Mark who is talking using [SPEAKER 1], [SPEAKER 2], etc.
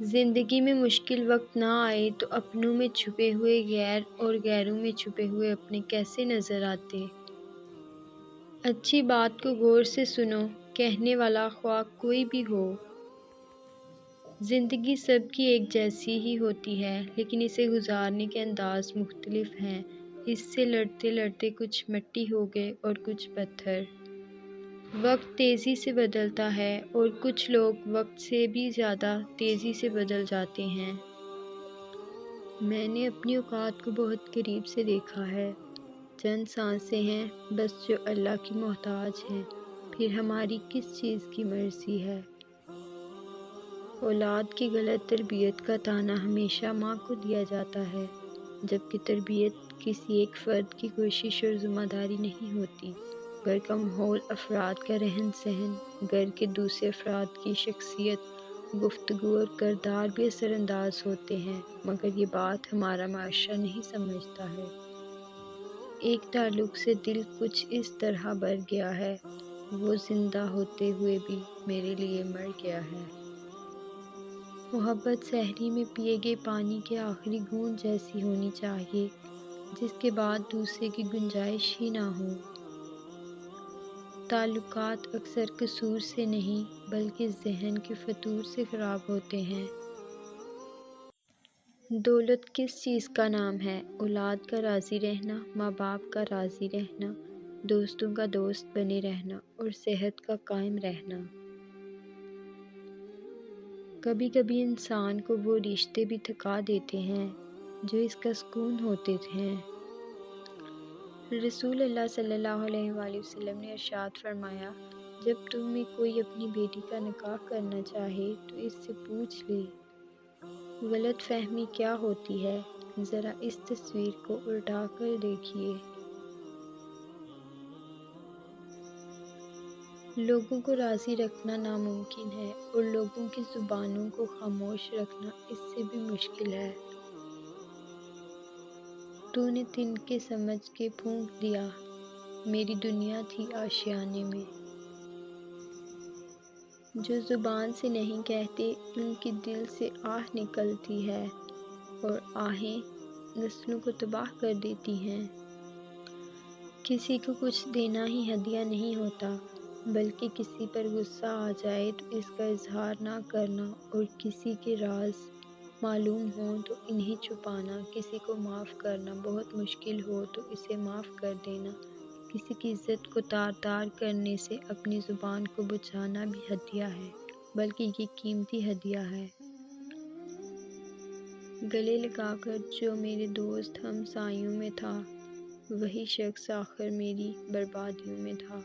[SPEAKER 1] زندگی میں مشکل وقت نہ آئے تو اپنوں میں چھپے ہوئے غیر اور غیروں میں چھپے ہوئے اپنے کیسے نظر آتے۔ اچھی بات کو غور سے سنو، کہنے والا خواہ کوئی بھی ہو۔ زندگی سب کی ایک جیسی ہی ہوتی ہے، لیکن اسے گزارنے کے انداز مختلف ہیں۔ اس سے لڑتے لڑتے کچھ مٹی ہو گئے اور کچھ پتھر۔ وقت تیزی سے بدلتا ہے اور کچھ لوگ وقت سے بھی زیادہ تیزی سے بدل جاتے ہیں۔ میں نے اپنی اوقات کو بہت قریب سے دیکھا ہے۔ چند سانسیں ہیں بس جو اللہ کی محتاج ہیں، پھر ہماری کس چیز کی مرضی ہے۔ اولاد کی غلط تربیت کا طعنہ ہمیشہ ماں کو دیا جاتا ہے، جبکہ تربیت کسی ایک فرد کی کوشش اور ذمہ داری نہیں ہوتی۔ گھر کا ماحول، افراد کا رہن سہن، گھر کے دوسرے افراد کی شخصیت، گفتگو اور کردار بھی اثر انداز ہوتے ہیں، مگر یہ بات ہمارا معاشرہ نہیں سمجھتا ہے۔ ایک تعلق سے دل کچھ اس طرح بھر گیا ہے، وہ زندہ ہوتے ہوئے بھی میرے لیے مر گیا ہے۔ محبت صحرا میں پیے گئے پانی کے آخری گھونٹ جیسی ہونی چاہیے، جس کے بعد دوسرے کی گنجائش ہی نہ ہو۔ تعلقات اکثر قصور سے نہیں بلکہ ذہن کے فتور سے خراب ہوتے ہیں۔ دولت کس چیز کا نام ہے؟ اولاد کا راضی رہنا، ماں باپ کا راضی رہنا، دوستوں کا دوست بنے رہنا اور صحت کا قائم رہنا۔ کبھی کبھی انسان کو وہ رشتے بھی تھکا دیتے ہیں جو اس کا سکون ہوتے ہیں۔ رسول اللہ صلی اللہ علیہ وآلہ وسلم نے ارشاد فرمایا، جب تم میں کوئی اپنی بیٹی کا نکاح کرنا چاہے تو اس سے پوچھ لے۔ غلط فہمی کیا ہوتی ہے؟ ذرا اس تصویر کو الٹا کر دیکھیے۔ لوگوں کو راضی رکھنا ناممکن ہے اور لوگوں کی زبانوں کو خاموش رکھنا اس سے بھی مشکل ہے۔ تو نے تنکے سمجھ کے پھونک دیا، میری دنیا تھی آشیانے میں۔ جو زبان سے نہیں کہتے ان کی دل سے آہ نکلتی ہے، اور آہیں نسلوں کو تباہ کر دیتی ہیں۔ کسی کو کچھ دینا ہی ہدیہ نہیں ہوتا، بلکہ کسی پر غصہ آ جائے تو اس کا اظہار نہ کرنا اور کسی کے راز معلوم ہوں تو انہیں چھپانا، کسی کو معاف کرنا بہت مشکل ہو تو اسے معاف کر دینا، کسی کی عزت کو تار تار کرنے سے اپنی زبان کو بچانا بھی ہدیہ ہے، بلکہ یہ قیمتی ہدیہ ہے۔ گلے لگا کر جو میرے دوست ہمسایوں میں تھا، وہی شخص آخر میری بربادیوں میں تھا۔